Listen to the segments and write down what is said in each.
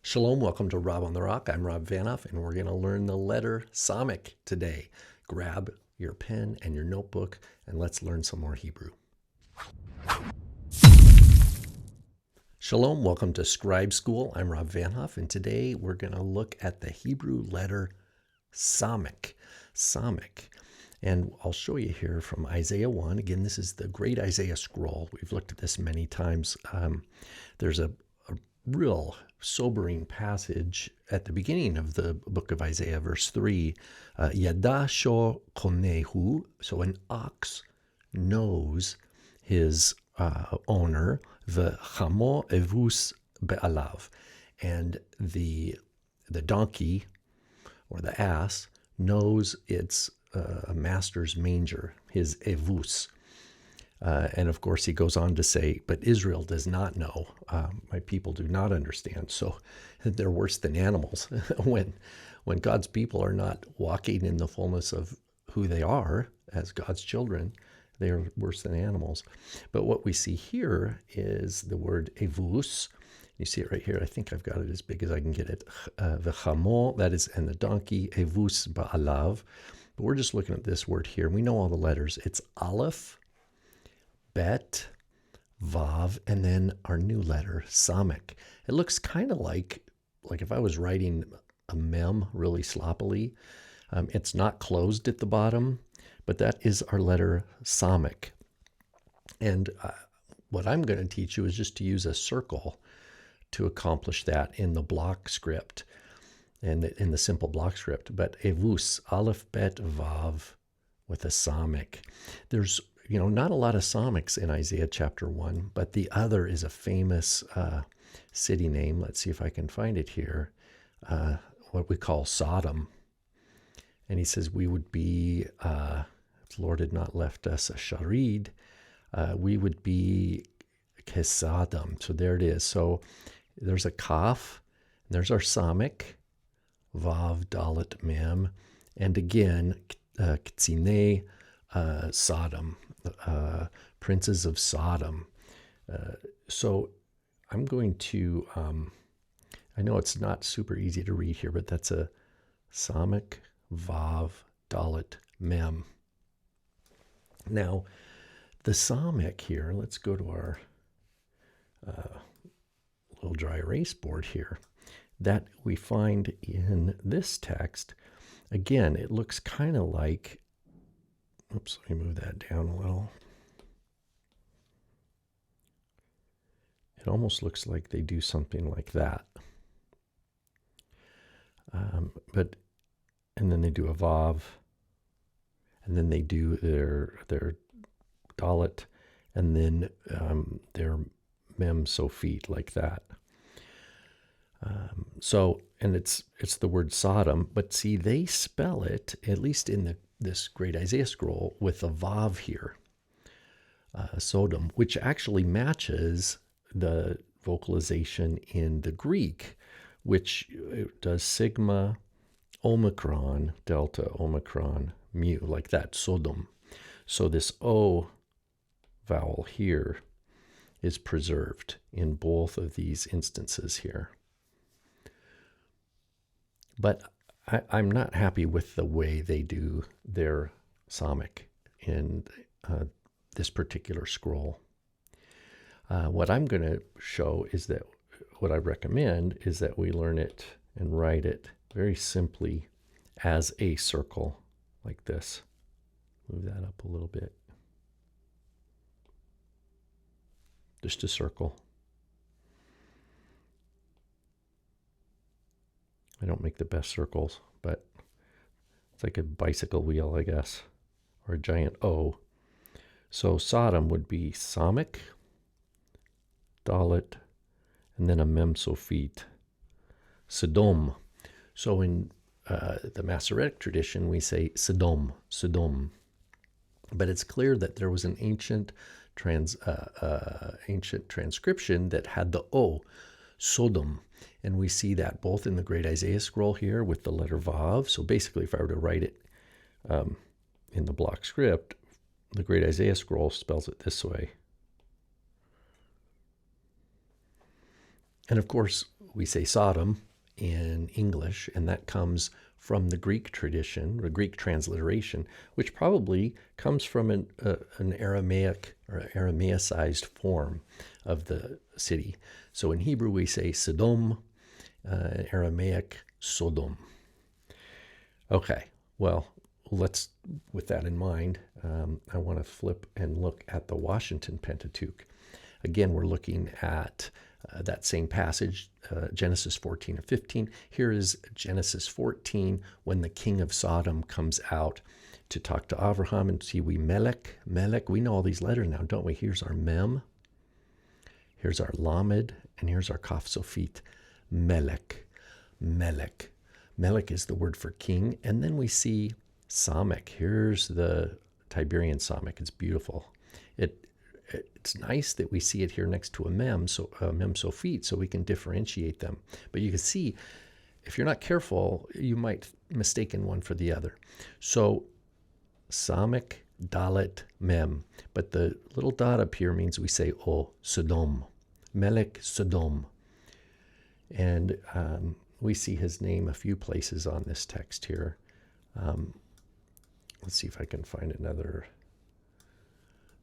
Shalom, welcome to Rob on the Rock. I'm Rob Vanoff, and we're going to learn the letter Samek today. Grab your pen and your notebook, and let's learn some more Hebrew. Shalom, welcome to Scribe School. I'm Rob Vanoff, and today we're going to look at the Hebrew letter Samek. Samek. And I'll show you here from Isaiah 1. Again, this is the great Isaiah scroll. We've looked at this many times. There's a real sobering passage at the beginning of the book of Isaiah, verse 3. Yada sho konehu, so an ox knows his owner, v'chamo evus be'alav, and the donkey or the ass knows its master's manger, his evus. And of course, he goes on to say, but Israel does not know. My people do not understand. So they're worse than animals. when God's people are not walking in the fullness of who they are as God's children, they are worse than animals. But what we see here is the word evus. You see it right here. I think I've got it as big as I can get it. V'chamo, that is, and the donkey, evus ba'alav. But we're just looking at this word here. We know all the letters. It's aleph, Bet, Vav, and then our new letter, Samek. It looks kind of like if I was writing a mem really sloppily. It's not closed at the bottom, but that is our letter Samek. And what I'm going to teach you is just to use a circle to accomplish that in the block script, and in the simple block script. But Evus, Aleph, Bet, Vav, with a Samek. There's not a lot of Sameks in Isaiah chapter 1, but the other is a famous city name. Let's see if I can find it here. What we call Sodom. And he says we would be, if the Lord had not left us a sharid, we would be Kesadam. So there it is. So there's a Kaf, and there's our Samek, Vav, Dalet, Mem, and again, Ktsine, Sodom, princes of Sodom. So I'm going to, I know it's not super easy to read here, but that's a Samek, Vav, Dalet, Mem. Now, the Samek here, let's go to our little dry erase board here, that we find in this text. Again, it looks kind of like, oops, let me move that down a little. It almost looks like they do something like that. And then they do a Vav, and then they do their Dalet, and then their Mem Sophit, like that. And it's the word Sodom, but see, they spell it, at least in this great Isaiah scroll, with a Vav here, Sodom, which actually matches the vocalization in the Greek, which does sigma, omicron, delta, omicron, mu, like that, Sodom. So this O vowel here is preserved in both of these instances here. But I'm not happy with the way they do their Samek in this particular scroll. What I'm going to show is that, what I recommend is that we learn it and write it very simply as a circle, like this. Move that up a little bit. Just a circle. I don't make the best circles, but it's like a bicycle wheel, I guess, or a giant O. So Sodom would be Samek, Dalet, and then a Mem Sophit, Sodom. So in the Masoretic tradition, we say Sodom, Sodom. But it's clear that there was an ancient transcription that had the O, Sodom. And we see that both in the Great Isaiah scroll here with the letter Vav. So basically, if I were to write it in the block script, the Great Isaiah scroll spells it this way. And of course, we say Sodom in English, and that comes from the Greek tradition, the Greek transliteration, which probably comes from an Aramaic or Aramaicized form of the city. So in Hebrew, we say Sodom, Aramaic Sodom. Okay, well, with that in mind, I want to flip and look at the Washington Pentateuch. Again, we're looking at that same passage, Genesis 14 and 15. Here is Genesis 14, when the king of Sodom comes out to talk to Abraham, and see we Melech. We know all these letters now, don't we? Here's our Mem, here's our Lamed, and here's our Kaf Sophit. Melech. Melech is the word for king. And then we see Samek. Here's the Tiberian Samek. It's beautiful. It's nice that we see it here next to a Mem Sophit, so we can differentiate them. But you can see, if you're not careful, you might mistaken one for the other. So Samek, Dalet, Mem. But the little dot up here means we say, oh, Sodom. Melech Sodom. And we see his name a few places on this text here. Let's see if I can find another.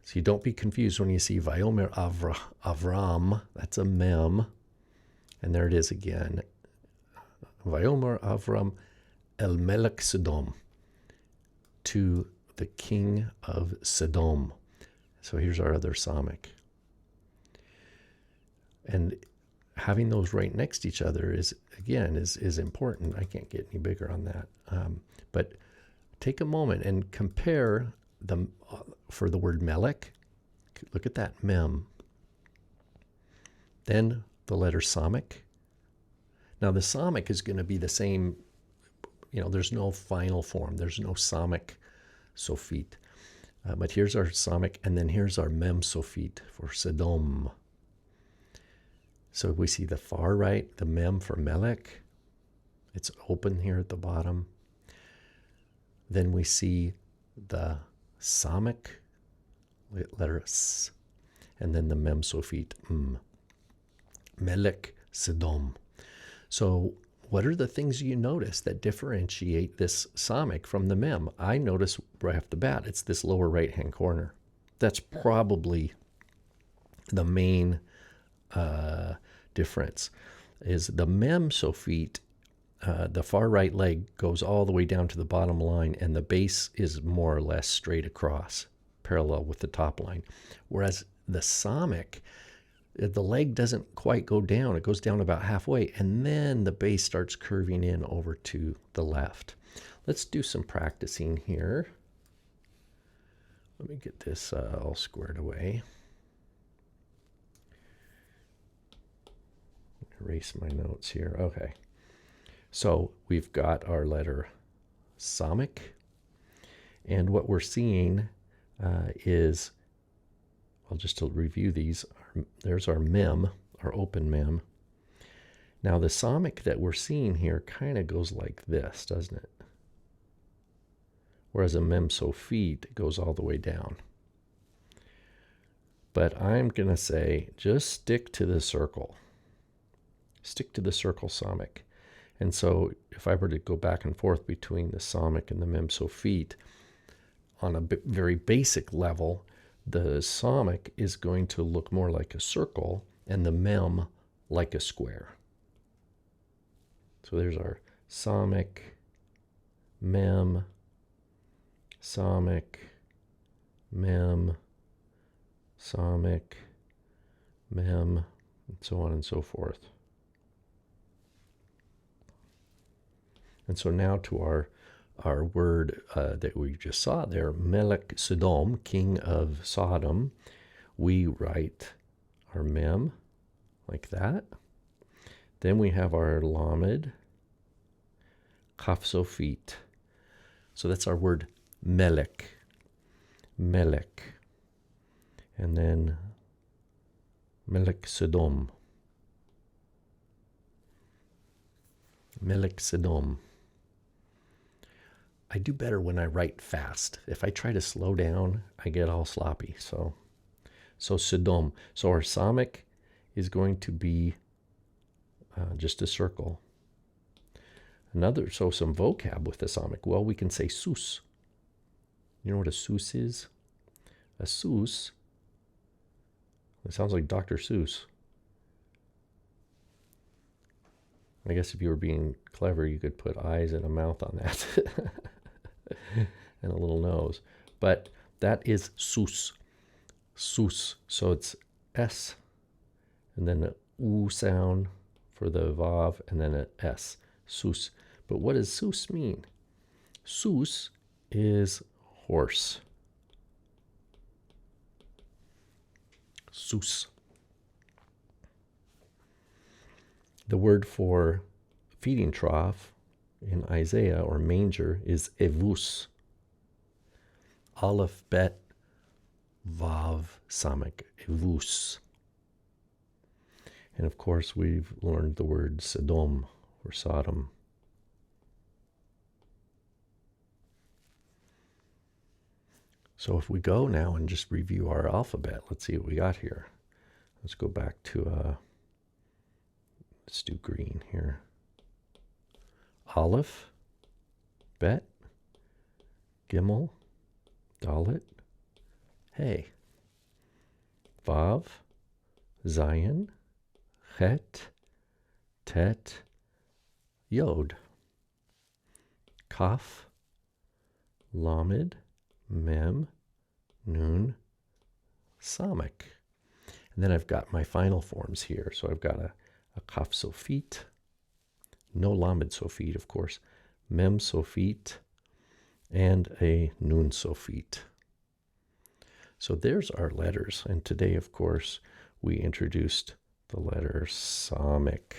So don't be confused when you see Vayomer Avram. That's a Mem. And there it is again. Vayomer Avram El Melech Sodom. To the king of Sodom. So here's our other Samek. And having those right next to each other is important. I can't get any bigger on that. But take a moment and compare them for the word Melech. Look at that, Mem. Then the letter Samek. Now the Samek is going to be the same, there's no final form. There's no Samek Sophit. But here's our Samek, and then here's our Mem Sophit for Sodom. So we see the far right, the Mem for Melech. It's open here at the bottom. Then we see the Samek, letter S, and then the Mem Sophit, Melech Sodom. So what are the things you notice that differentiate this Samek from the Mem? I notice right off the bat, it's this lower right-hand corner. That's probably the main difference. Is the Mem Sophit, the far right leg goes all the way down to the bottom line, and the base is more or less straight across, parallel with the top line. Whereas the Samek, the leg doesn't quite go down. It goes down about halfway, and then the base starts curving in over to the left. Let's do some practicing here. Let me get this all squared away. Erase my notes here. Okay. So we've got our letter Samek, and what we're seeing is, well, just to review these, there's our Mem, our open Mem. Now the Samek that we're seeing here kind of goes like this, doesn't it? Whereas a Mem Sophit goes all the way down. But I'm going to say, just stick to the circle. Stick to the circle Samek. And so if I were to go back and forth between the Samek and the Mem Sophit, on a very basic level, the Samek is going to look more like a circle and the Mem like a square. So there's our Samek, Mem, Samek, Mem, Samek, Mem, and so on and so forth. And so now to our word that we just saw there, Melech Sodom, king of Sodom, we write our Mem like that. Then we have our Lamed, Kaf Sophit. So that's our word Melech. Melech. And then Melech Sodom. Melech Sodom. I do better when I write fast. If I try to slow down, I get all sloppy. So Sodom. So our Samek is going to be just a circle. Another, so some vocab with the Samek. Well, we can say sus. You know what a sus is? A sus, it sounds like Dr. Seuss. I guess if you were being clever, you could put eyes and a mouth on that. And a little nose. But that is sus. Sus. So it's S, and then an U sound for the Vav, and then an S. Sus. But what does sus mean? Sus is horse. Sus. The word for feeding trough in Isaiah, or manger, is evus. Aleph, bet, vav, samek, evus. And of course, we've learned the word Sodom, or Sodom. So if we go now and just review our alphabet, let's see what we got here. Let's go back to, let's do green here. Aleph, bet, gimel, dalet, hey. Vav, zayin, chet, tet, yod. Kaf, lamed, mem, nun, samek. And then I've got my final forms here. So I've got a kaf sofit, no lamed sofit, of course, mem sofit, and a nun sofit. So there's our letters. And today, of course, we introduced the letter Samek.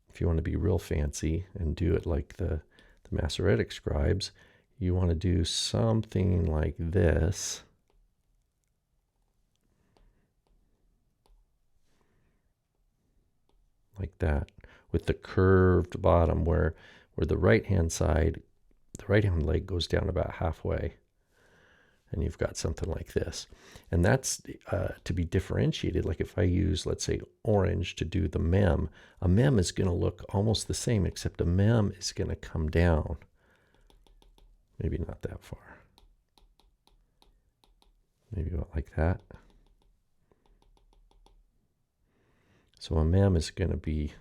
If you want to be real fancy and do it like the Masoretic scribes, you want to do something like this. Like that, with the curved bottom where the right-hand side, the right-hand leg goes down about halfway. And you've got something like this. And that's to be differentiated. Like if I use, let's say, orange to do the mem, a mem is going to look almost the same, except a mem is going to come down. Maybe not that far. Maybe about like that. So a mem is going to be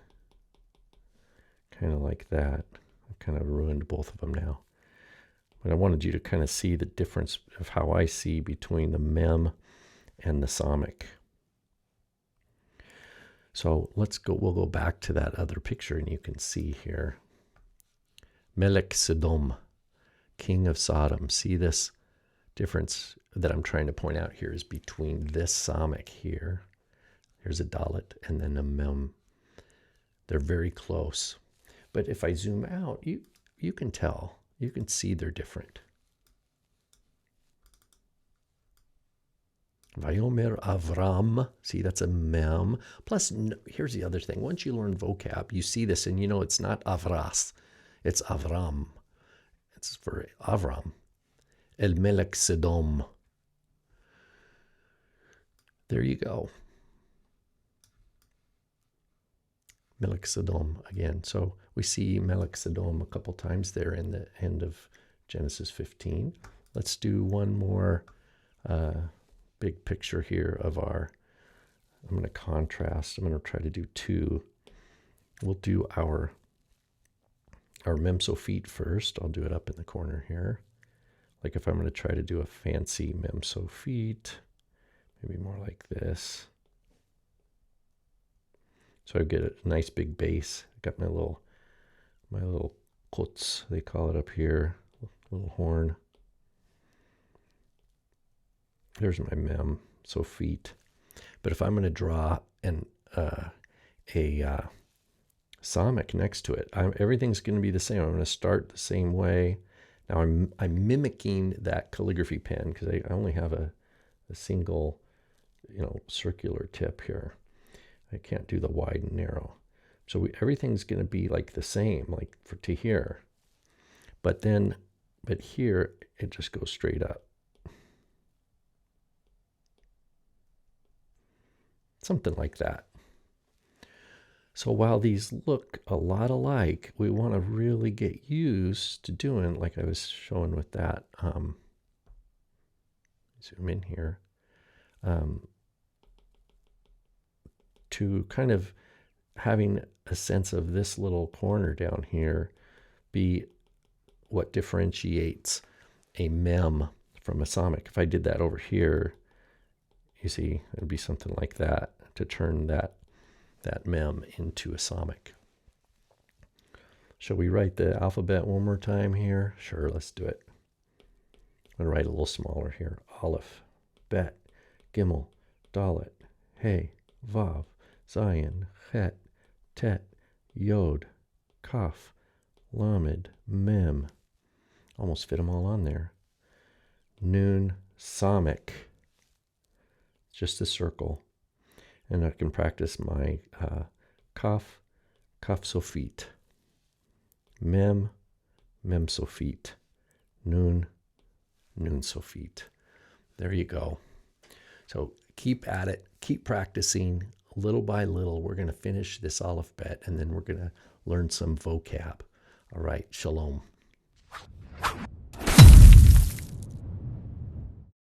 kind of like that. I've kind of ruined both of them now. But I wanted you to kind of see the difference of how I see between the mem and the Samek. So we'll go back to that other picture, and you can see here. Melech Sodom, king of Sodom. See this difference that I'm trying to point out here is between this Samek here. Here's a dalet, and then a mem. They're very close. But if I zoom out, you can tell. You can see they're different. Vayomer Avram. See, that's a mem. Plus, here's the other thing. Once you learn vocab, you see this, and you know it's not Avras. It's Avram. It's for Avram. El Melech Sodom. There you go. Melech Sodom again. So we see Melech Sodom a couple times there in the end of Genesis 15. Let's do one more big picture here of our, I'm going to contrast. I'm going to try to do two. We'll do our mem sofit first. I'll do it up in the corner here. Like if I'm going to try to do a fancy mem sofit, maybe more like this. So I get a nice big base. I got my little kutz, they call it up here, little horn. There's my mem sofit. But if I'm going to draw a Samek next to it, everything's going to be the same. I'm going to start the same way. Now I'm mimicking that calligraphy pen because I only have a single, circular tip here. I can't do the wide and narrow. So everything's going to be like the same, like to here. But here it just goes straight up. Something like that. So while these look a lot alike, we want to really get used to doing, like I was showing with that, zoom in here, to kind of having a sense of this little corner down here be what differentiates a mem from a Samek. If I did that over here, you see, it'd be something like that to turn that mem into a Samek. Shall we write the alphabet one more time here? Sure, let's do it. I'm going to write a little smaller here. Aleph, Bet, Gimel, Dalet, Hey, Vav, Zayin, Het, Tet, Yod, Kaf, Lamed, Mem. Almost fit them all on there. Nun, Samek. Just a circle. And I can practice my Kaf, Kaf Sofit. Mem, Mem Sofit. Nun, Nun Sofit. There you go. So keep at it. Keep practicing. Little by little, we're going to finish this alphabet, and then we're going to learn some vocab. All right. Shalom.